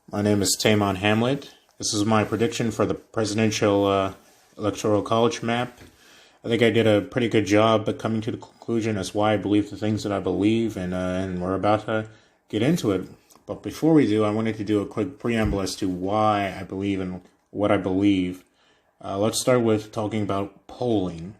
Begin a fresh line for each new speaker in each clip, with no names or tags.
My name is Tamon Hamlet. This is my prediction for the presidential electoral college map. I think I did a pretty good job at coming to the conclusion as why I believe the things that I believe, and we're about to get into it. But before we do, I wanted to do a quick preamble as to why I believe in what I believe. Let's start with talking about polling.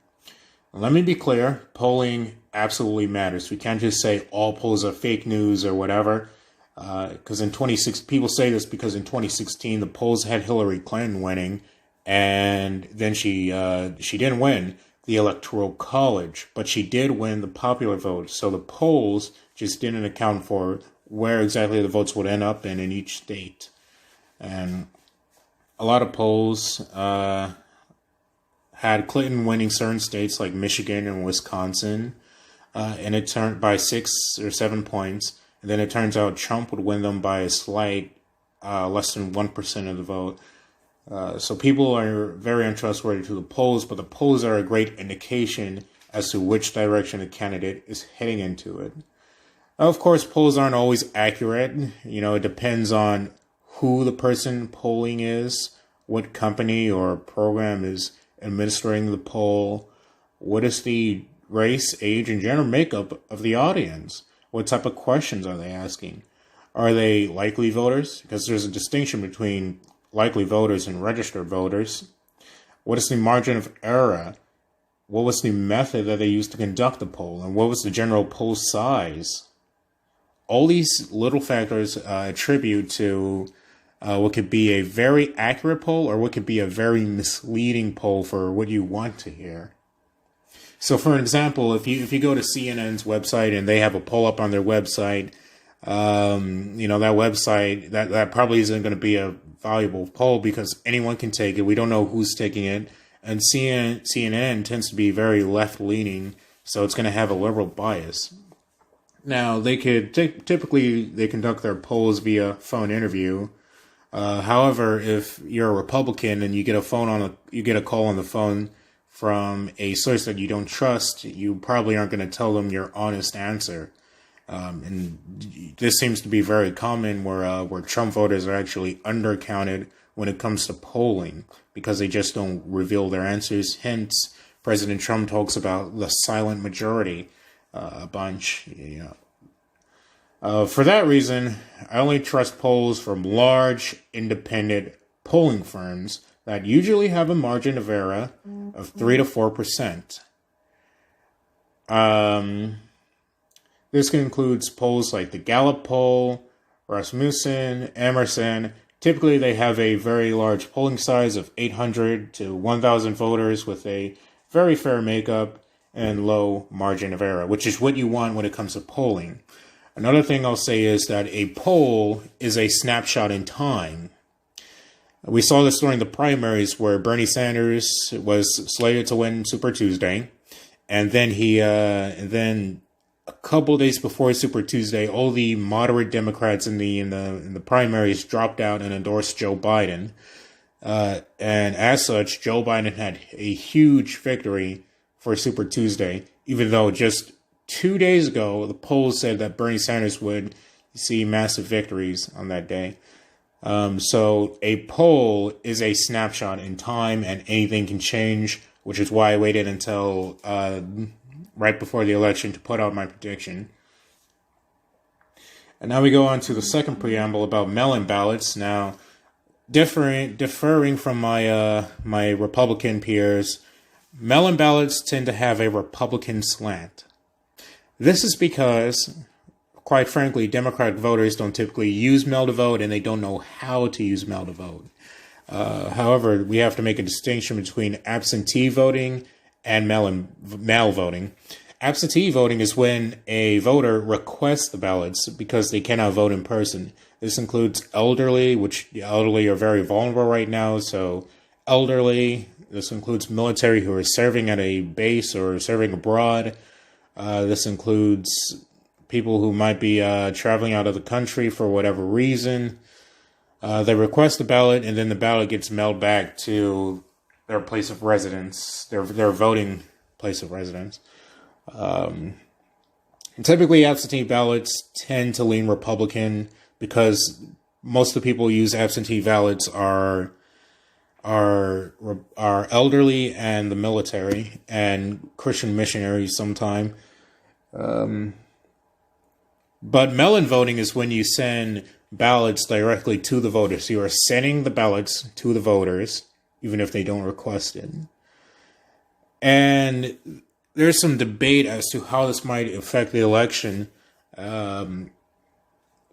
Let me be clear, polling absolutely matters. We can't just say all polls are fake news or whatever. Because in 2016, people say this because in 2016 the polls had Hillary Clinton winning, and then she didn't win the electoral college, but she did win the popular vote. So the polls just didn't account for where exactly the votes would end up in each state, and a lot of polls had Clinton winning certain states like Michigan and Wisconsin, and it turned by 6 or 7 points. And then it turns out Trump would win them by a slight, less than 1% of the vote. So people are very untrustworthy to the polls, but the polls are a great indication as to which direction a candidate is heading into it. Of course, polls aren't always accurate. It depends on who the person polling is, what company or program is administering the poll, what is the race, age, and gender makeup of the audience. What type of questions are they asking? Are they likely voters? Because there's a distinction between likely voters and registered voters. What is the margin of error? What was the method that they used to conduct the poll? And what was the general poll size? All these little factors attribute to what could be a very accurate poll or what could be a very misleading poll for what you want to hear. So, for an example, if you go to CNN's website and they have a poll up on their website, that website that probably isn't going to be a valuable poll because anyone can take it. We don't know who's taking it, and CNN tends to be very left leaning, so it's going to have a liberal bias. Now, they could typically they conduct their polls via phone interview. However, if you're a Republican and you get a call on the phone from a source that you don't trust, you probably aren't going to tell them your honest answer. And this seems to be very common where Trump voters are actually undercounted when it comes to polling because they just don't reveal their answers. Hence, President Trump talks about the silent majority a bunch. For that reason, I only trust polls from large independent polling firms that usually have a margin of error of 3 to 4%. This includes polls like the Gallup poll, Rasmussen, Emerson. Typically, they have a very large polling size of 800 to 1,000 voters with a very fair makeup and low margin of error, which is what you want when it comes to polling. Another thing I'll say is that a poll is a snapshot in time. We saw this during the primaries where Bernie Sanders was slated to win Super Tuesday, and then then a couple days before Super Tuesday, all the moderate Democrats in the primaries dropped out and endorsed Joe Biden, and as such, Joe Biden had a huge victory for Super Tuesday, even though just 2 days ago the polls said that Bernie Sanders would see massive victories on that day. So a poll is a snapshot in time and anything can change, which is why I waited until right before the election to put out my prediction. And now we go on to the second preamble about mail-in ballots. Now, differing from my Republican peers, mail-in ballots tend to have a Republican slant. This is because, quite frankly, Democratic voters don't typically use mail to vote, and they don't know how to use mail to vote. However, we have to make a distinction between absentee voting and mail voting. Absentee voting is when a voter requests the ballots because they cannot vote in person. This includes elderly, which the elderly are very vulnerable right now, so elderly. This includes military who are serving at a base or serving abroad. This includes people who might be traveling out of the country for whatever reason. They request the ballot, and then the ballot gets mailed back to their place of residence, their voting place of residence. And typically, absentee ballots tend to lean Republican because most of the people who use absentee ballots are elderly and the military and Christian missionaries sometime. But mail-in voting is when you send ballots directly to the voters. You are sending the ballots to the voters, even if they don't request it. And there's some debate as to how this might affect the election.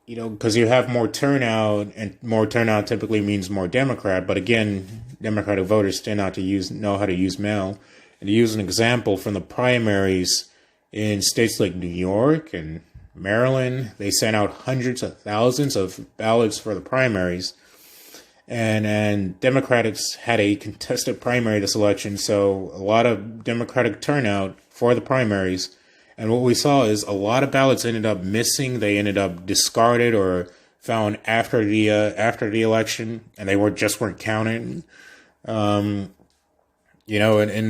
Because you have more turnout, and more turnout typically means more Democrat. But again, Democratic voters tend not to know how to use mail. And to use an example from the primaries in states like New York and Maryland, they sent out hundreds of thousands of ballots for the primaries. And Democrats had a contested primary this election, so a lot of Democratic turnout for the primaries. And what we saw is a lot of ballots ended up missing. They ended up discarded or found after the election, and they weren't counted. In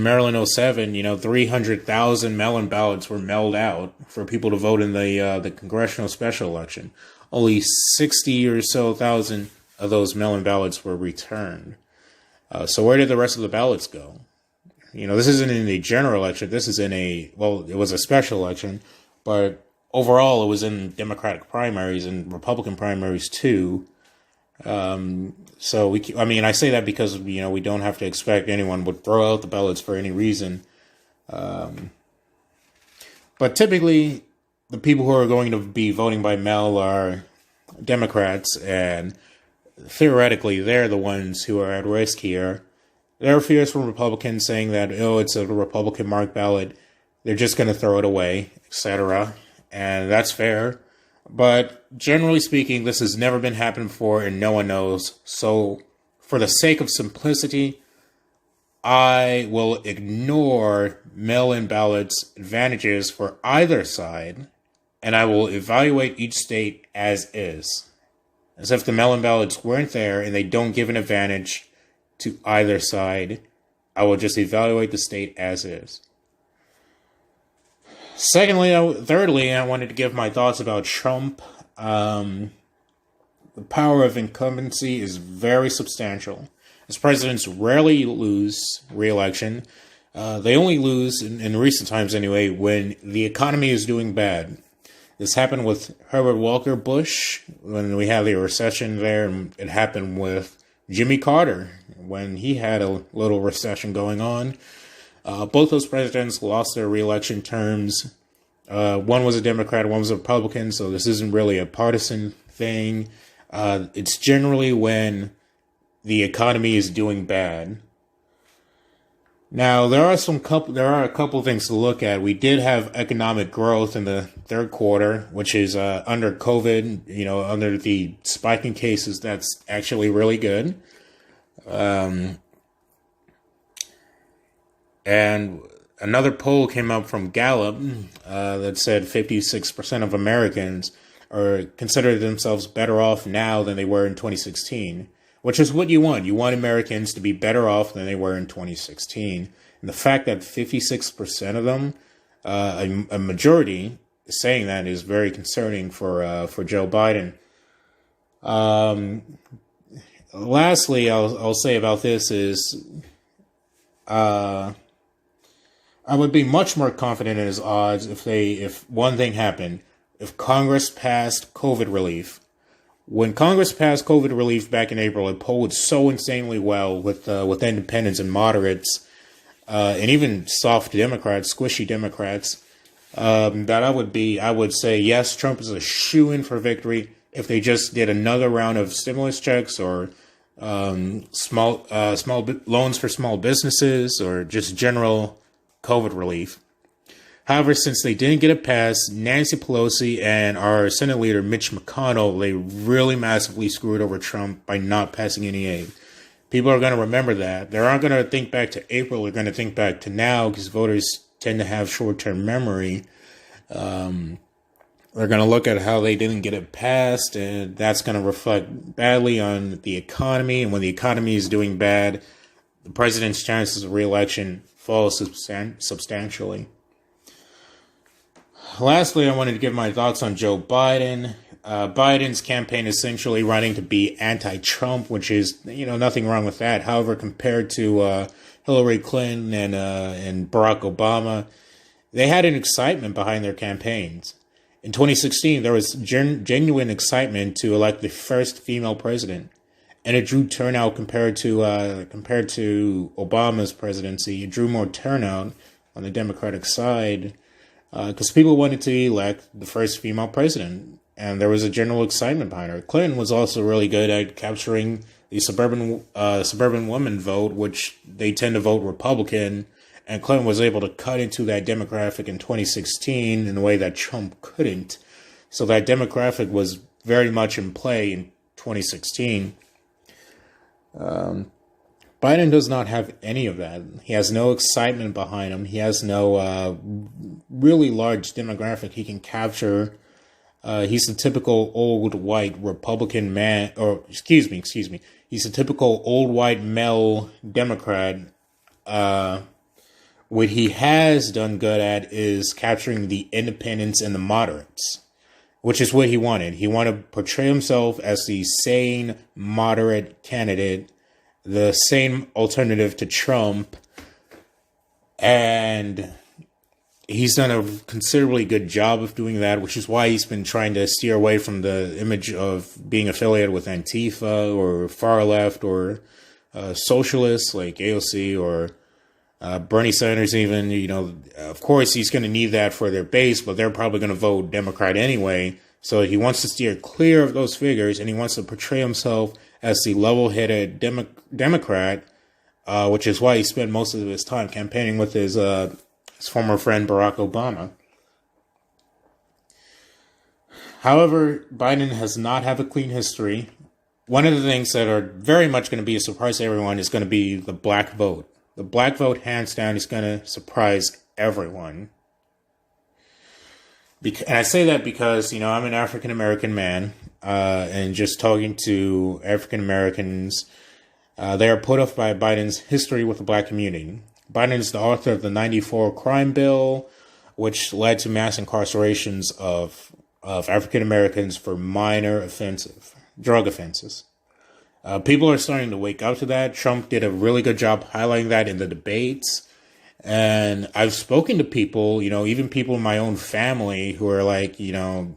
Maryland 07, 300,000 mail-in ballots were mailed out for people to vote in the congressional special election. Only 60 or so thousand of those mail-in ballots were returned. So where did the rest of the ballots go? This isn't in the general election. This is it was a special election, but overall it was in Democratic primaries and Republican primaries too. I say that because, we don't have to expect anyone would throw out the ballots for any reason. But typically the people who are going to be voting by mail are Democrats, and theoretically they're the ones who are at risk here. There are fears from Republicans saying that, it's a Republican marked ballot, they're just going to throw it away, etc. And that's fair. But generally speaking, this has never been happened before and no one knows. So for the sake of simplicity, I will ignore mail-in ballots' advantages for either side, and I will evaluate each state as is. As if the mail-in ballots weren't there and they don't give an advantage to either side, I will just evaluate the state as is. Thirdly, I wanted to give my thoughts about Trump. The power of incumbency is very substantial. As presidents rarely lose re-election. They only lose, in recent times anyway, when the economy is doing bad. This happened with Herbert Walker Bush when we had the recession there, and it happened with Jimmy Carter when he had a little recession going on. Both those presidents lost their re-election terms. One was a Democrat, one was a Republican, so this isn't really a partisan thing. It's generally when the economy is doing bad. Now, there are a couple things to look at. We did have economic growth in the third quarter, which is under COVID, under the spiking cases, that's actually really good. And another poll came up from Gallup that said 56% of Americans consider themselves better off now than they were in 2016, which is what you want. You want Americans to be better off than they were in 2016. And the fact that 56% of them, a majority, is saying that is very concerning for Joe Biden. Lastly, I'll say about this is I would be much more confident in his odds if one thing happened. If Congress passed COVID relief. When Congress passed COVID relief back in April, it polled so insanely well with independents and moderates, and even soft Democrats, squishy Democrats, that I would say, yes, Trump is a shoo-in for victory if they just did another round of stimulus checks or small loans for small businesses or just general COVID relief. However, since they didn't get it passed, Nancy Pelosi and our Senate leader, Mitch McConnell, they really massively screwed over Trump by not passing any aid. People are going to remember that. They aren't going to think back to April. They're going to think back to now because voters tend to have short-term memory. They're going to look at how they didn't get it passed, and that's going to reflect badly on the economy. And when the economy is doing bad, the president's chances of re-election fall substantially. Lastly, I wanted to give my thoughts on Joe Biden. Biden's campaign is essentially running to be anti-Trump, which is, nothing wrong with that. However, compared to Hillary Clinton and Barack Obama, they had an excitement behind their campaigns. In 2016, there was genuine excitement to elect the first female president, and it drew turnout compared to Obama's presidency. It drew more turnout on the Democratic side because people wanted to elect the first female president, and there was a general excitement behind her. Clinton was also really good at capturing the suburban woman vote, which they tend to vote Republican, and Clinton was able to cut into that demographic in 2016 in a way that Trump couldn't. So that demographic was very much in play in 2016. Biden does not have any of that. He has no excitement behind him. He has no really large demographic he can capture. He's the typical old white Republican man, or excuse me. He's a typical old white male Democrat. What he has done good at is capturing the independents and the moderates, which is what he wanted. He wanted to portray himself as the sane, moderate candidate, the sane alternative to Trump, and he's done a considerably good job of doing that, which is why he's been trying to steer away from the image of being affiliated with Antifa or far left or socialists like AOC or Bernie Sanders even. Of course, he's going to need that for their base, but they're probably going to vote Democrat anyway. So he wants to steer clear of those figures, and he wants to portray himself as the level-headed Democrat, which is why he spent most of his time campaigning with his former friend Barack Obama. However, Biden has not have a clean history. One of the things that are very much going to be a surprise to everyone is going to be the black vote. The black vote, hands down, is going to surprise everyone. And I say that because, I'm an African-American man, and just talking to African-Americans, they are put off by Biden's history with the black community. Biden is the author of the 94 crime bill, which led to mass incarcerations of African-Americans for minor drug offenses. People are starting to wake up to that. Trump did a really good job highlighting that in the debates. And I've spoken to people, even people in my own family who are like, they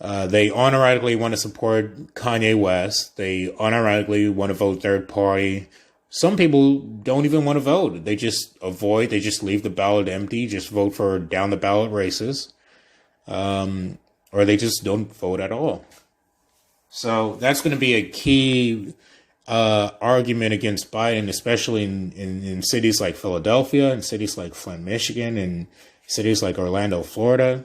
unironically want to support Kanye West. They unironically want to vote third party. Some people don't even want to vote. They just avoid. They just leave the ballot empty, just vote for down the ballot races. Or they just don't vote at all. So that's going to be a key argument against Biden, especially in cities like Philadelphia and cities like Flint, Michigan, and cities like Orlando, Florida.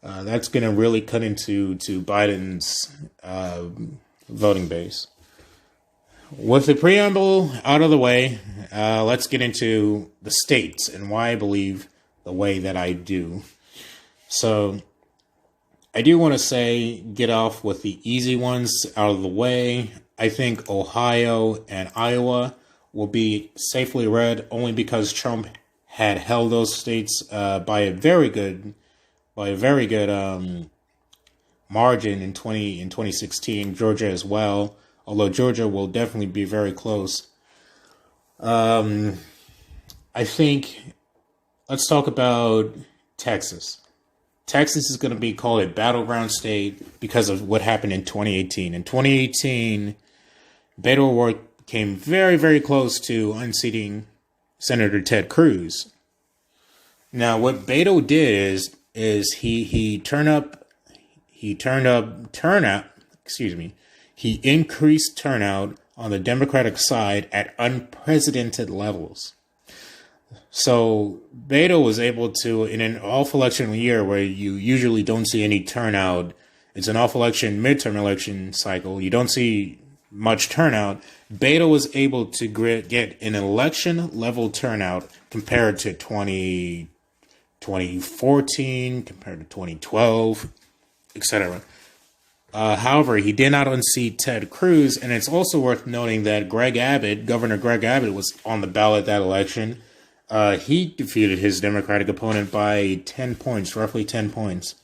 That's going to really cut into Biden's voting base. With the preamble out of the way, let's get into the states and why I believe the way that I do. So I do want to say, get off with the easy ones out of the way. I think Ohio and Iowa will be safely red only because Trump had held those states by a very good margin in 2016. Georgia as well, although Georgia will definitely be very close. I think let's talk about Texas. Texas is going to be called a battleground state because of what happened in 2018. In 2018, Beto O'Rourke came very, very close to unseating Senator Ted Cruz. Now, what Beto did is he increased turnout on the Democratic side at unprecedented levels. So Beto was able to, in an off-election year where you usually don't see any turnout, it's an off-election, midterm election cycle, you don't see much turnout, Beto was able to get an election-level turnout compared to 2014, compared to 2012, etc. However, he did not unseat Ted Cruz, and it's also worth noting that Governor Greg Abbott was on the ballot that election. He defeated his Democratic opponent by 10 points, roughly 10 points.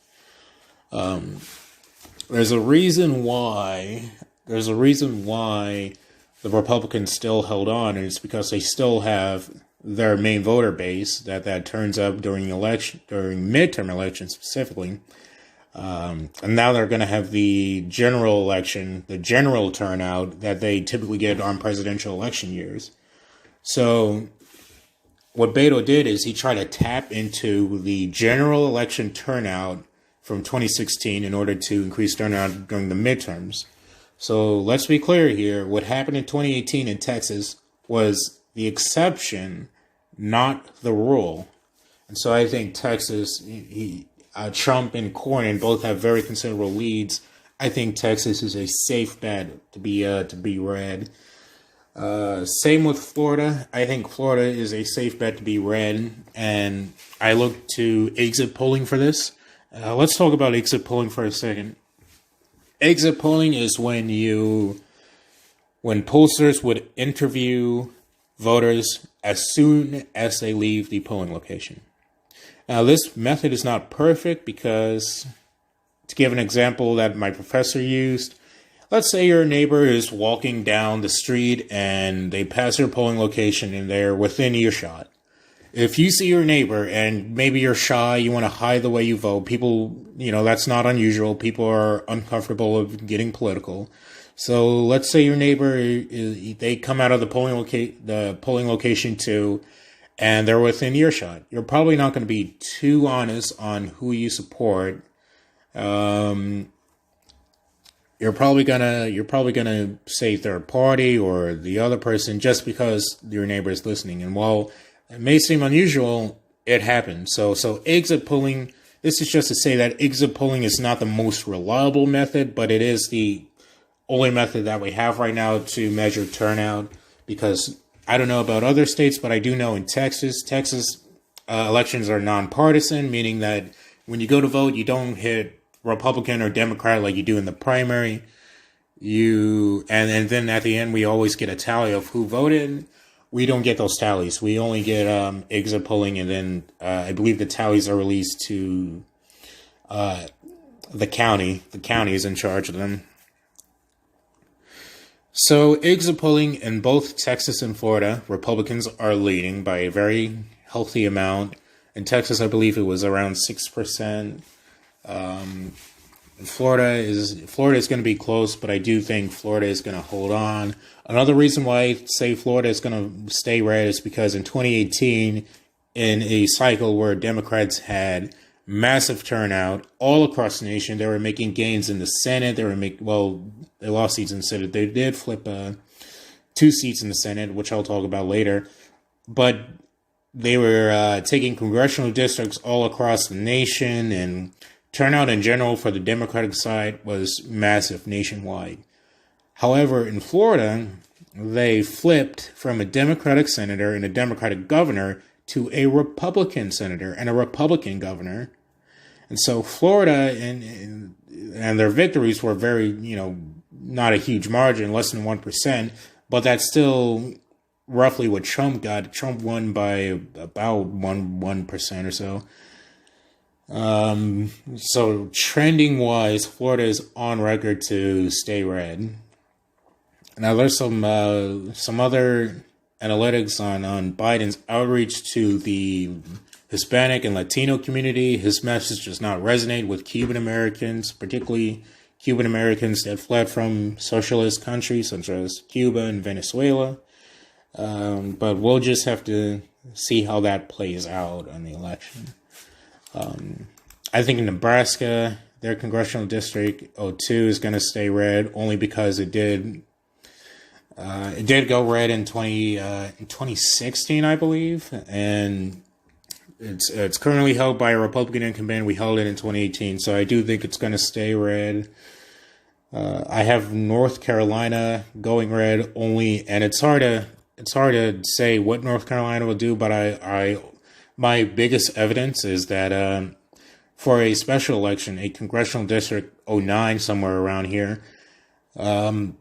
there's a reason why. There's a reason why the Republicans still held on, and it's because they still have their main voter base that turns up during midterm elections specifically. And now they're going to have the general election, the general turnout that they typically get on presidential election years. So what Beto did is he tried to tap into the general election turnout from 2016 in order to increase turnout during the midterms. So let's be clear here. What happened in 2018 in Texas was the exception, not the rule. And so I think Texas, Trump and Cornyn both have very considerable leads. I think Texas is a safe bet to be red. Same with Florida. I think Florida is a safe bet to be red, and I look to exit polling for this. Let's talk about exit polling for a second. Exit polling is when pollsters would interview voters as soon as they leave the polling location. Now, this method is not perfect because, to give an example that my professor used, let's say your neighbor is walking down the street and they pass your polling location and they're within earshot. If you see your neighbor and maybe you're shy, you want to hide the way you vote, people, that's not unusual. People are uncomfortable of getting political. So let's say your neighbor, they come out of the polling location too, and they're within earshot. You're probably not going to be too honest on who you support. You're probably gonna say third party or the other person just because your neighbor is listening. And while it may seem unusual, it happens. So exit polling. This is just to say that exit polling is not the most reliable method, but it is the only method that we have right now to measure turnout. Because I don't know about other states, but I do know in Texas, elections are nonpartisan, meaning that when you go to vote, you don't hit Republican or Democrat like you do in the primary. And then at the end we always get a tally of who voted. We don't get those tallies. We only get exit polling, and then I believe the tallies are released to the county. The county is in charge of them. So exit polling in both Texas and Florida, Republicans are leading by a very healthy amount. In Texas, I believe it was around 6%. Florida is going to be close, but I do think Florida is going to hold on. Another reason why I say Florida is going to stay red is because in 2018, in a cycle where Democrats had massive turnout all across the nation, they were making gains in the Senate. They lost seats in the Senate. They did flip 2 seats in the Senate, which I'll talk about later. But they were taking congressional districts all across the nation, and turnout in general for the Democratic side was massive nationwide. However, in Florida, they flipped from a Democratic senator and a Democratic governor to a Republican senator and a Republican governor. And so Florida and their victories were very, not a huge margin, less than 1%, but that's still roughly what Trump got. Trump won by about 1% or so. So trending wise, Florida is on record to stay red. Now there's some other analytics on Biden's outreach to the Hispanic and Latino community. His message does not resonate with Cuban Americans, particularly Cuban Americans that fled from socialist countries such as Cuba and Venezuela. But we'll just have to see how that plays out on the election. I think in Nebraska, their congressional district 02 is going to stay red only because it did go red in 2016, I believe, and it's currently held by a Republican incumbent. We held it in 2018, so I do think it's going to stay red. I have North Carolina going red only, and it's hard to say what North Carolina will do, but my biggest evidence is that for a special election, a congressional district 09, somewhere around here, it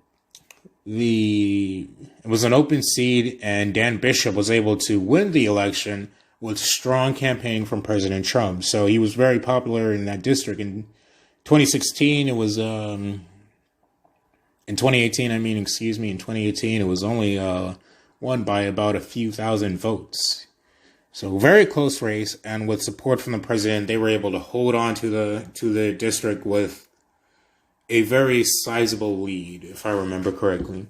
was an open seat, and Dan Bishop was able to win the election with strong campaigning from President Trump. So he was very popular in that district in 2016, it was, in 2018, in 2018, it was only won by about a few thousand votes. So very close race, and with support from the president, they were able to hold on to the district with a very sizable lead, if I remember correctly.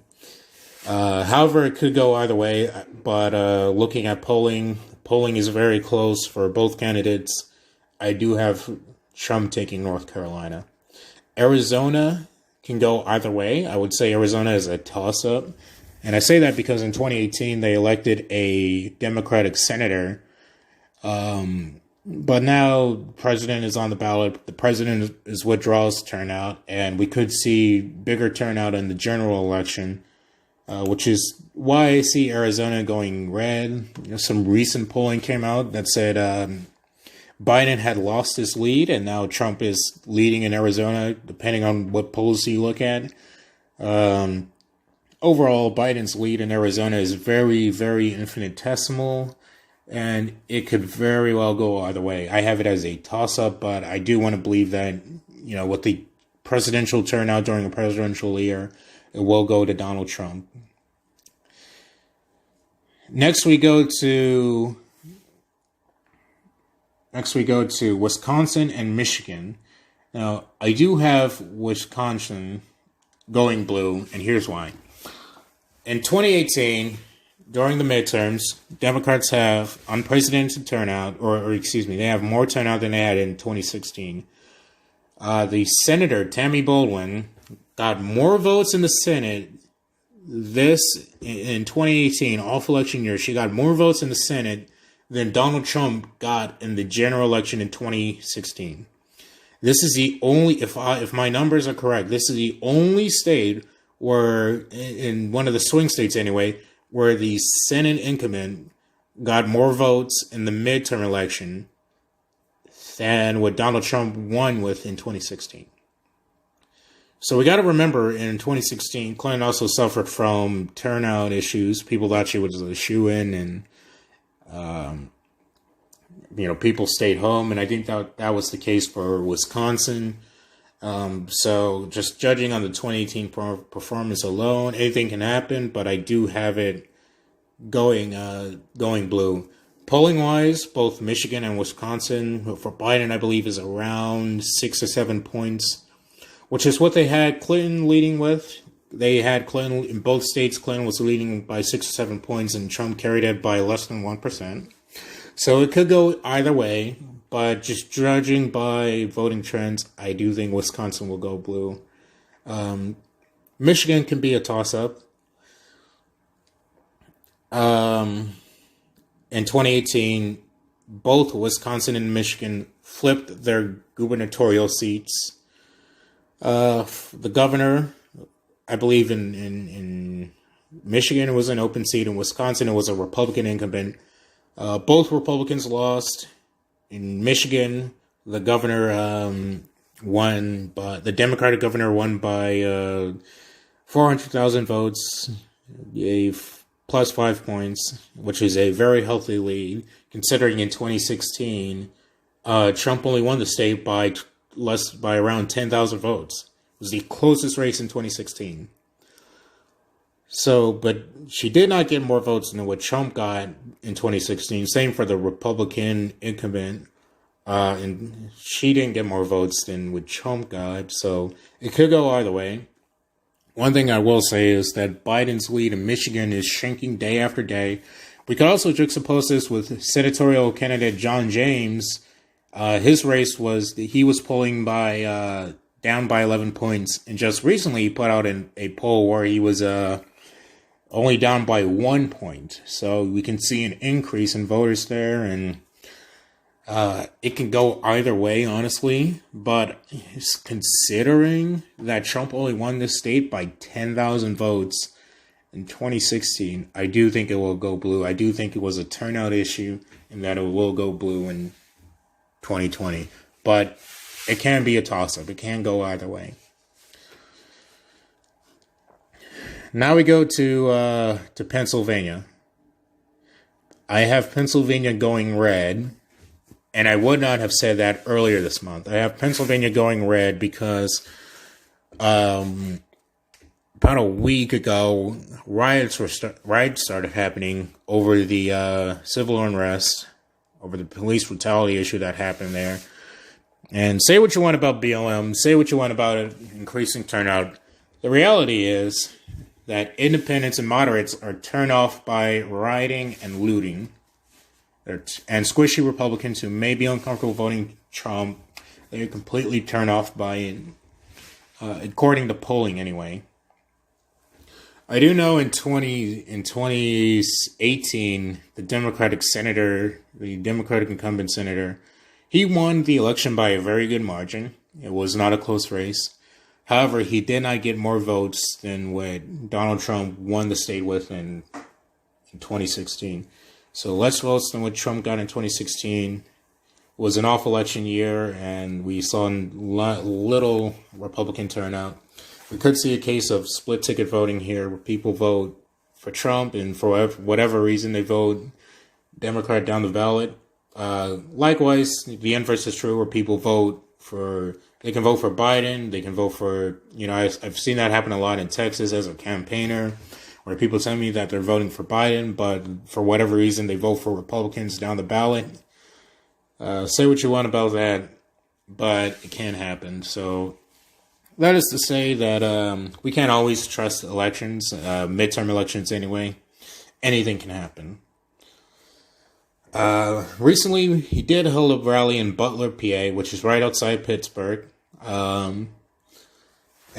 However, it could go either way, but looking at polling is very close for both candidates. I do have Trump taking North Carolina. Arizona can go either way. I would say Arizona is a toss-up. And I say that because in 2018, they elected a Democratic senator. But now the president is on the ballot. The president is withdrawals turnout, and we could see bigger turnout in the general election, which is why I see Arizona going red. Some recent polling came out that said Biden had lost his lead, and now Trump is leading in Arizona, depending on what polls you look at. Overall, Biden's lead in Arizona is very, very infinitesimal, and it could very well go either way. I have it as a toss-up, but I do want to believe that, with the presidential turnout during a presidential year, it will go to Donald Trump. Next, we go to Wisconsin and Michigan. Now, I do have Wisconsin going blue, and here's why. In 2018, during the midterms, Democrats have unprecedented turnout, they have more turnout than they had in 2016. The Senator, Tammy Baldwin, got more votes in the Senate in 2018, off election year. She got more votes in the Senate than Donald Trump got in the general election in 2016. This is the only, if my numbers are correct, this is the only state where, in one of the swing states anyway, where the Senate incumbent got more votes in the midterm election than what Donald Trump won with in 2016. So we got to remember, in 2016, Clinton also suffered from turnout issues. People thought she was a shoo-in, and people stayed home, and I think that was the case for Wisconsin. So just judging on the 2018 performance alone, anything can happen, but I do have it going blue. Polling wise, both Michigan and Wisconsin for Biden, I believe, is around 6 or 7 points, which is what they had Clinton leading with. They had Clinton in both states. Clinton was leading by 6 or 7 points, and Trump carried it by less than 1%. So it could go either way. But just judging by voting trends, I do think Wisconsin will go blue. Michigan can be a toss-up. In 2018, both Wisconsin and Michigan flipped their gubernatorial seats. The governor, I believe in Michigan, it was an open seat. In Wisconsin, it was a Republican incumbent. Both Republicans lost. In Michigan, the governor won, but the Democratic governor won by 400,000 votes, gave plus 5 points, which is a very healthy lead, considering in 2016, Trump only won the state by around 10,000 votes. It was the closest race in 2016. So, but she did not get more votes than what Trump got in 2016. Same for the Republican incumbent. And she didn't get more votes than what Trump got. So it could go either way. One thing I will say is that Biden's lead in Michigan is shrinking day after day. We could also juxtapose this with senatorial candidate John James. His race he was polling down by 11 points. And just recently he put out a poll where he was only down by 1 point. So we can see an increase in voters there, and it can go either way, honestly. But considering that Trump only won this state by 10,000 votes in 2016, I do think it will go blue. I do think it was a turnout issue and that it will go blue in 2020. But it can be a toss-up. It can go either way. Now we go to Pennsylvania. I have Pennsylvania going red, And I would not have said that earlier this month. I have Pennsylvania going red because about a week ago, riots started happening over the civil unrest, over the police brutality issue that happened there. And say what you want about BLM, say what you want about it increasing turnout. The reality is that independents and moderates are turned off by rioting and looting. And squishy Republicans who may be uncomfortable voting Trump, they're completely turned off by it, according to polling anyway. I do know in 2018, the Democratic incumbent senator, he won the election by a very good margin. It was not a close race. However, he did not get more votes than what Donald Trump won the state with in 2016. So less votes than what Trump got in 2016. It was an off election year, and we saw little Republican turnout. We could see a case of split ticket voting here, where people vote for Trump, and for whatever reason they vote Democrat down the ballot. Likewise, the inverse is true, where people they can vote for Biden, they can vote for, I've seen that happen a lot in Texas as a campaigner, where people tell me that they're voting for Biden, but for whatever reason they vote for Republicans down the ballot. Say what you want about that, but it can happen. So that is to say that we can't always trust elections, midterm elections anyway. Anything can happen. Recently, he did hold a rally in Butler, PA, which is right outside Pittsburgh.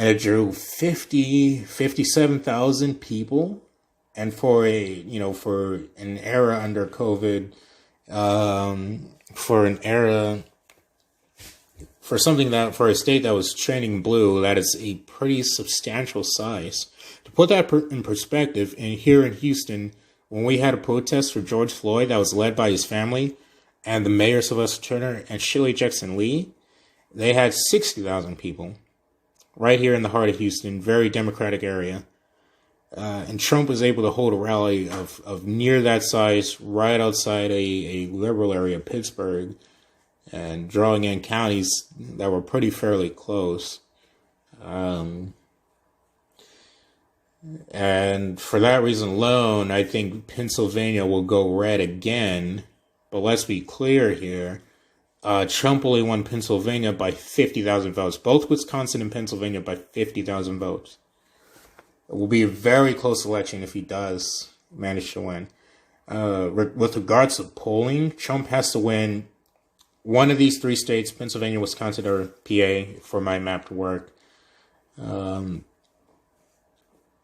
And it drew 57,000 people. And for an era under COVID, for a state that was trending blue, that is a pretty substantial size. To put that in perspective, here in Houston, when we had a protest for George Floyd that was led by his family and the mayor, Sylvester Turner, and Shirley Jackson Lee, they had 60,000 people right here in the heart of Houston, very Democratic area. And Trump was able to hold a rally of near that size right outside a liberal area, Pittsburgh, and drawing in counties that were pretty fairly close. And for that reason alone, I think Pennsylvania will go red again. But let's be clear here. Trump only won Pennsylvania by 50,000 votes. Both Wisconsin and Pennsylvania by 50,000 votes. It will be a very close election if he does manage to win. With regards to polling, Trump has to win one of these three states, Pennsylvania, Wisconsin, or PA, for my map to work.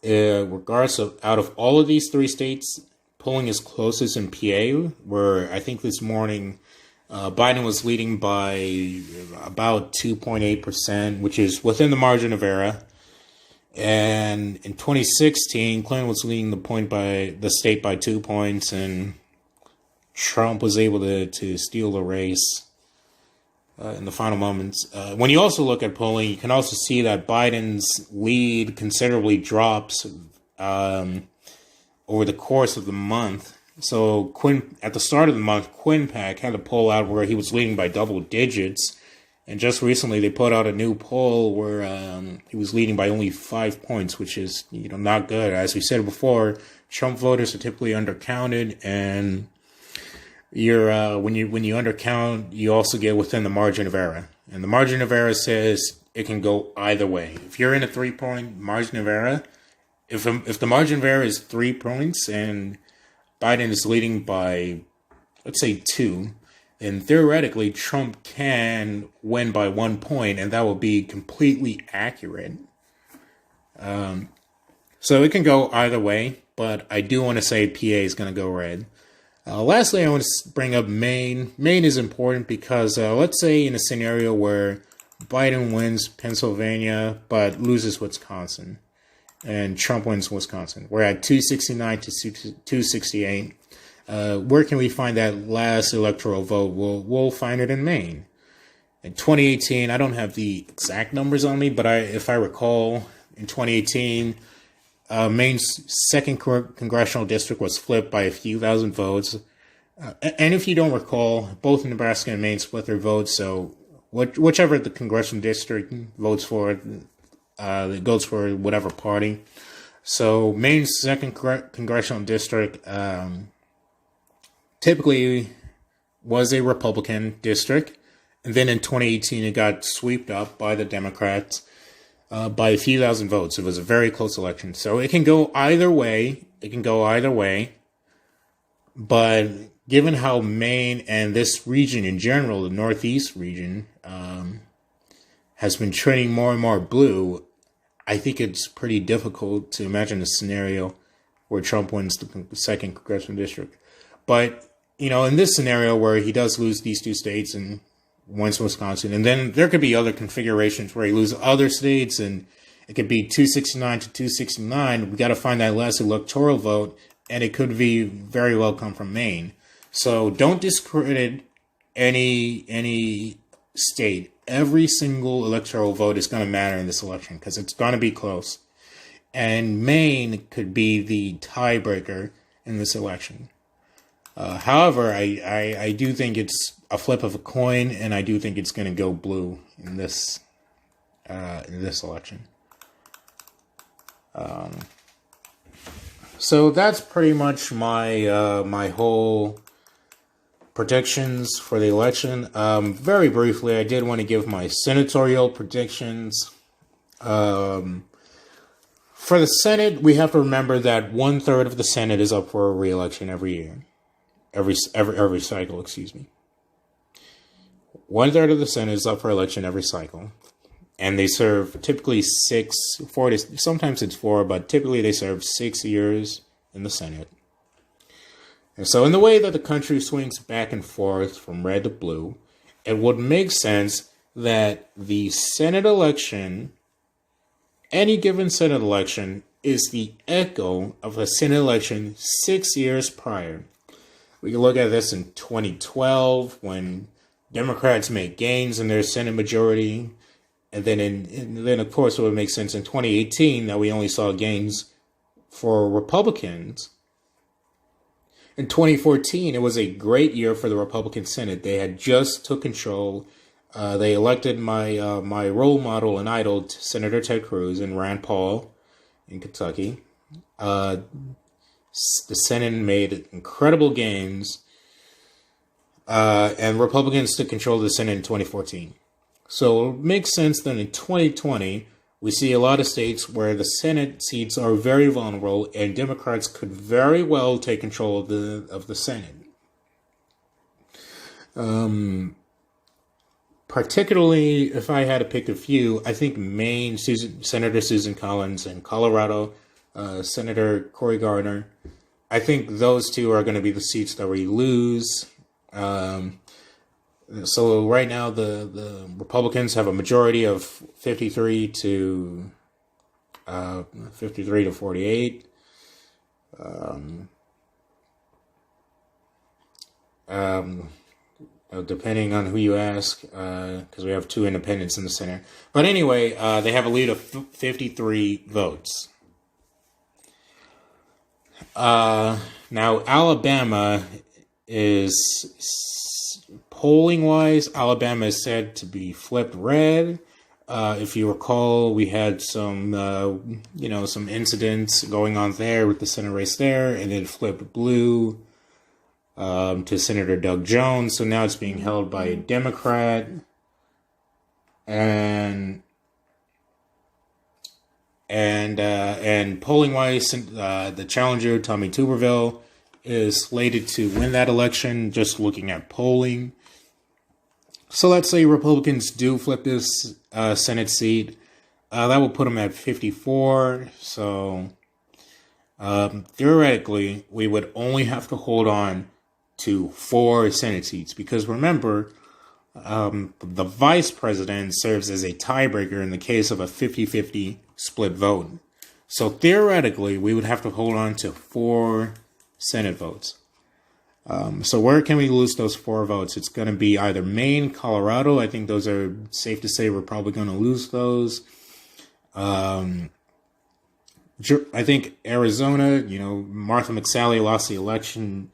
Regardless of, out of all of these three states, polling is closest in PA, where I think this morning Biden was leading by about 2.8%, which is within the margin of error. And in 2016, Clinton was leading the state by 2 points, and Trump was able to steal the race in the final moments. When you also look at polling, you can also see that Biden's lead considerably drops over the course of the month. So at the start of the month, Quinnipiac had a poll out where he was leading by double digits. And just recently, they put out a new poll where he was leading by only 5 points, which is not good. As we said before, Trump voters are typically undercounted, and when you undercount, you also get within the margin of error. And the margin of error says it can go either way. If you're in a 3-point margin of error, if the margin of error is 3 points and Biden is leading by, let's say, 2. And theoretically, Trump can win by 1 point, and that will be completely accurate. So it can go either way, but I do want to say PA is going to go red. Lastly, I want to bring up Maine. Maine is important because let's say in a scenario where Biden wins Pennsylvania but loses Wisconsin, and Trump wins Wisconsin. We're at 269 to 268. Where can we find that last electoral vote? We'll find it in Maine. In 2018, I don't have the exact numbers on me, but if I recall, in 2018, Maine's second congressional district was flipped by a few thousand votes. And if you don't recall, both Nebraska and Maine split their votes, so whichever the congressional district votes for, it goes for whatever party. So Maine's second congressional district typically was a Republican district, and then in 2018 it got swept up by the Democrats by a few thousand votes. It was a very close election, so it can go either way. But given how Maine and this region in general, the Northeast region, has been trending more and more blue, I think it's pretty difficult to imagine a scenario where Trump wins the second congressional district. But, in this scenario where he does lose these two states and wins Wisconsin, and then there could be other configurations where he loses other states, and it could be 269 to 269. We got to find that last electoral vote, and it could be very well come from Maine. So don't discredit any state. Every single electoral vote is going to matter in this election because it's going to be close. And Maine could be the tiebreaker in this election. However, I do think it's a flip of a coin, and I do think it's going to go blue in this election. So that's pretty much my whole predictions for the election. Very briefly, I did want to give my senatorial predictions. For the Senate, we have to remember that 1/3 of the Senate is up for re-election every year. Every cycle, excuse me. 1/3 of the Senate is up for election every cycle. And they serve typically 4 to, sometimes it's 4, but typically they serve 6 years in the Senate. And so in the way that the country swings back and forth from red to blue, it would make sense that the Senate election, any given Senate election, is the echo of a Senate election 6 years prior. We can look at this in 2012 when Democrats made gains in their Senate majority. And then of course, it would make sense in 2018 that we only saw gains for Republicans. In 2014, it was a great year for the Republican Senate. They had just took control. They elected my role model and idol, Senator Ted Cruz, and Rand Paul in Kentucky. The Senate made incredible gains, and Republicans took control of the Senate in 2014. So it makes sense that in 2020, we see a lot of states where the Senate seats are very vulnerable, and Democrats could very well take control of the Senate. Particularly, if I had to pick a few, I think Maine, Senator Susan Collins, and Colorado, Senator Cory Gardner. I think those two are going to be the seats that we lose. So right now, the Republicans have a majority of 53 to 48. Depending on who you ask, because we have 2 independents in the Senate. But anyway, they have a lead of 53 votes. Now, Alabama is, polling-wise, Alabama is said to be flipped red. If you recall, we had some incidents going on there with the Senate race there, and it flipped blue to Senator Doug Jones. So now it's being held by a Democrat. And polling-wise, the challenger, Tommy Tuberville, is slated to win that election, just looking at polling. So let's say Republicans do flip this Senate seat. That will put them at 54. So theoretically, we would only have to hold on to 4 Senate seats. Because remember, the vice president serves as a tiebreaker in the case of a 50-50 split vote. So theoretically, we would have to hold on to 4 Senate votes. So where can we lose those 4 votes? It's going to be either Maine, Colorado. I think those are safe to say we're probably going to lose those. I think Arizona, Martha McSally lost the election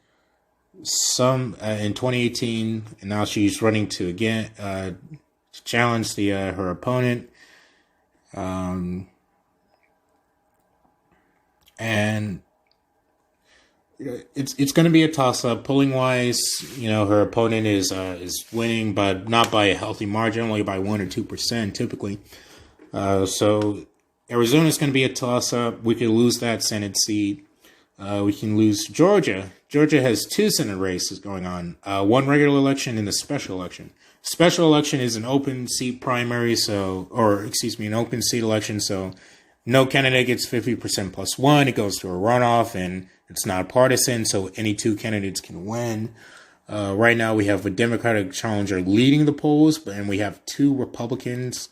some in 2018, and now she's running to challenge her opponent. And it's going to be a toss up. Polling wise, her opponent is winning, but not by a healthy margin, only by 1 or 2% typically. So Arizona's going to be a toss up. We could lose that Senate seat. We can lose Georgia. Georgia has 2 Senate races going on. One regular election and a special election. Special election is an open seat primary, an open seat election. So no candidate gets 50% plus 1. It goes to a runoff, and it's not partisan, so any 2 candidates can win. Right now, we have a Democratic challenger leading the polls, and we have 2 Republicans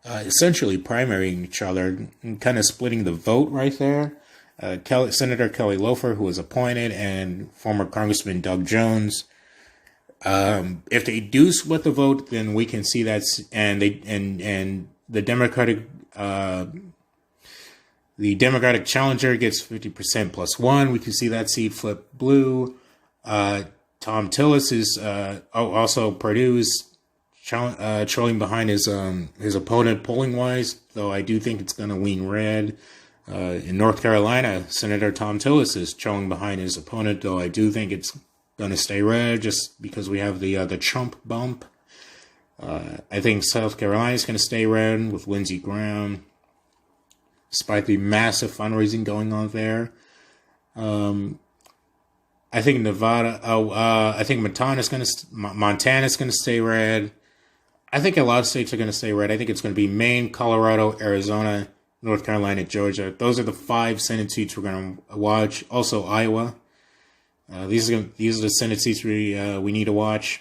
essentially primarying each other and kind of splitting the vote right there. Senator Kelly Loeffler, who was appointed, and former Congressman Doug Jones. If they do split the vote, then we can see that, and the Democratic challenger gets 50% plus 1. We can see that seat flip blue. Tom Tillis is also Purdue's trailing behind his opponent polling wise, though I do think it's going to lean red. In North Carolina, Senator Tom Tillis is trailing behind his opponent, though I do think it's going to stay red just because we have the Trump bump. I think South Carolina is going to stay red with Lindsey Graham, despite the massive fundraising going on there. I think Nevada. I think Montana's going to stay red. I think a lot of states are going to stay red. I think it's going to be Maine, Colorado, Arizona, North Carolina, Georgia. Those are the 5 Senate seats we're going to watch. Also Iowa. These are the Senate seats we need to watch.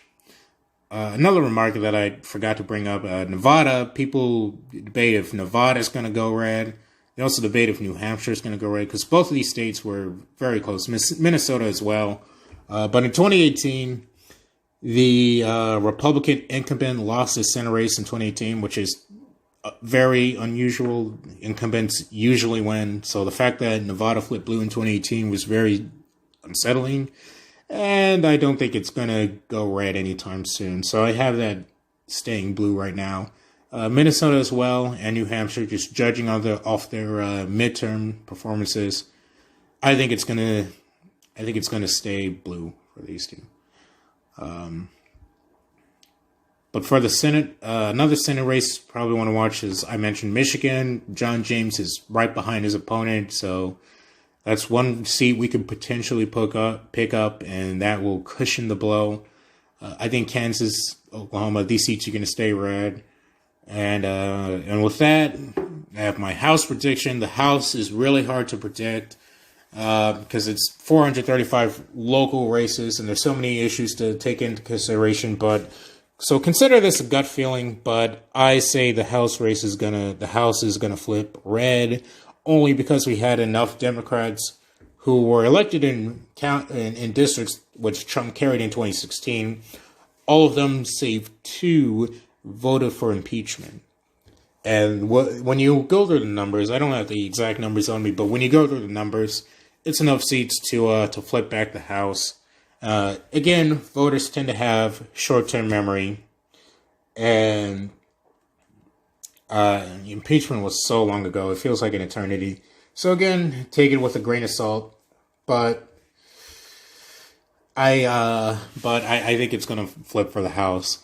Another remark that I forgot to bring up: Nevada. People debate if Nevada is going to go red. They also debate if New Hampshire is going to go red, because both of these states were very close. Minnesota as well. But in 2018, the Republican incumbent lost his Senate race in 2018, which is very unusual. Incumbents usually win. So the fact that Nevada flipped blue in 2018 was very unsettling. And I don't think it's going to go red anytime soon. So I have that staying blue right now. Minnesota as well, and New Hampshire, just judging off their midterm performances, I think it's gonna stay blue for these 2. But for the Senate, another Senate race probably want to watch is, I mentioned Michigan. John James is right behind his opponent, so that's one seat we could potentially pick up, and that will cushion the blow. I think Kansas, Oklahoma, these seats are going to stay red. And with that, I have my House prediction. The House is really hard to predict because it's 435 local races, and there's so many issues to take into consideration. So consider this a gut feeling, but I say the House is gonna flip red, only because we had enough Democrats who were elected in districts which Trump carried in 2016. All of them, save 2, voted for impeachment. And when you go through the numbers, I don't have the exact numbers on me, but when you go through the numbers, it's enough seats to flip back the House. Again, voters tend to have short-term memory, and impeachment was so long ago, it feels like an eternity. So again, take it with a grain of salt, but I think it's going to flip for the House.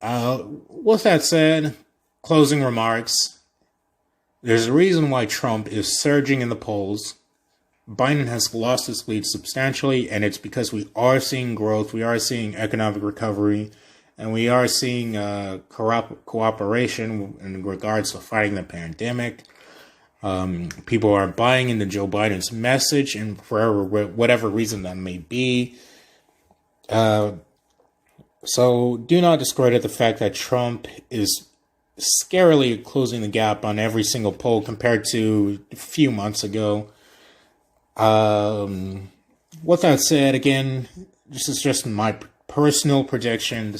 With that said, closing remarks. There's a reason why Trump is surging in the polls. Biden has lost his lead substantially, and it's because we are seeing growth, we are seeing economic recovery, and we are seeing cooperation in regards to fighting the pandemic. People are buying into Joe Biden's message, and for whatever reason that may be. So do not discredit the fact that Trump is scarily closing the gap on every single poll compared to a few months ago. With that said, again, this is just my personal prediction.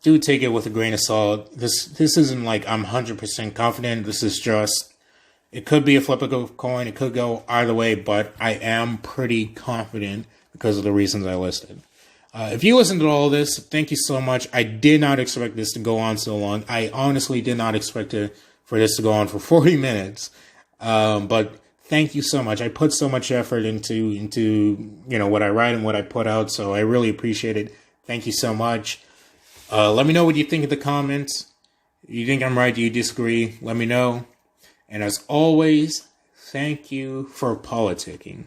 Do take it with a grain of salt. This isn't like I'm 100% confident. This is just It could be a flip of a coin. It could go either way, but I am pretty confident because of the reasons I listed. If you listened to all this, thank you so much. I did not expect this to go on so long. I honestly did not expect for this to go on for 40 minutes. But thank you so much. I put so much effort into what I write and what I put out, so I really appreciate it. Thank you so much. Let me know what you think in the comments. You think I'm right? Do you disagree? Let me know. And as always, thank you for politicking.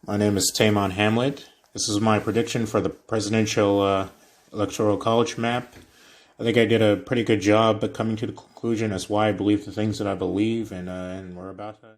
My name is Tamon Hamlet. This is my prediction for the presidential electoral college map. I think I did a pretty good job at coming to the conclusion as why I believe the things that I believe, and we're about to...